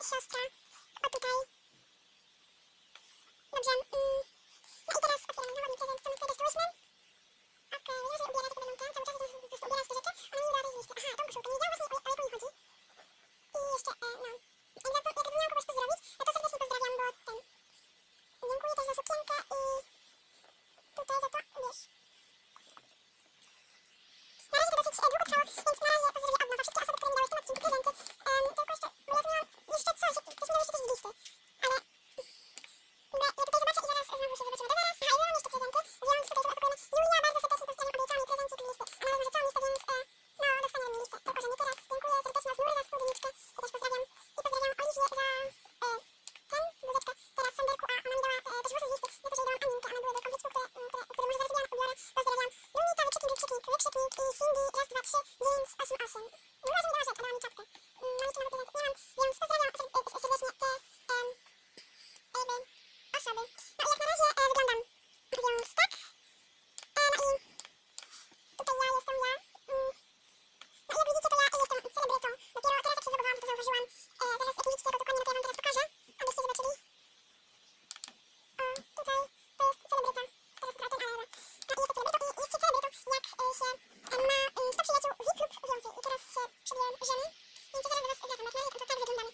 siostra. O tutaj. Dobrze. No i teraz otwieramy zawodni prezent, co my tutaj dostałyśmy. Okej, wiedziałam, że ubiera, tylko będą ten, cały czas po prostu ubiera te rzeczy. Ona nie ubiera tej liście. Aha, tą koszulkę. Nie wiedziałam właśnie, o jaką mi chodzi. I jeszcze, no. Jakby miałam kogoś pozdrowić, to serdecznie pozdrawiam, bo ten... Dziękuję też za sukienkę i... Tutaj za to, wiesz. Na razie to dosyć długo trwało, więc na razie pozdrowię od nowa wszystkie osoby, które mi dały w tym odcinku prezenty. Tylko jeszcze, bo ja tu miałam jeszcze coś, ktoś mi dał jeszcze coś z listy. Ale... Ja tutaj zobaczę i zaraz znowu się zobaczymy. Do zaraz. Aha, i miałam jeszcze prezenty, więc tutaj chyba pakujemy. Julia, bardzo serdecznie pozdrawiam, obiecała mi prezencik z listy. Ona może całą listę, więc... No, dostanie mi listę, tylko że nie teraz. Dziękuję serdecznie od Nury za spódniczkę. Ja też pozdrawiam. I pozdrawiam Oliwię za... ten, bluzeczkę. Teraz Sanderku, a ona mi dała też włosy z listy. Ja też jej dałam Aninkę, one były do kompletu, które może zaraz ubiorę. Pozdrawiam. Lunita, wykrzyknik i Cindy, raz, dwa, trzy, 9, 8, 8. No, właśnie mi dała rzecz, dała mi czapkę. No, jeszcze nowy prezent nie mam, więc pozdrawiam serdecznie te osoby. No i jak na razie wyglądam, więc tak. No i tutaj ja jestem ja. No i jak widzicie, to ja jestem celebrytą. Dopiero teraz jak się zalogowałam, to zauważyłam. Zaraz jak widzicie go dokładnie, to ja wam teraz pokażę, abyście zobaczyli. O, tutaj to jest celebryta. Teraz trochę ten, ale no. No i jest to celebrytą i jest się celebrytą, jak się ma 100 przyjaciół, VIP lub więcej. I teraz się przebijemy, więc zaraz do was wracam. Jak na razie to tak wyglądamy.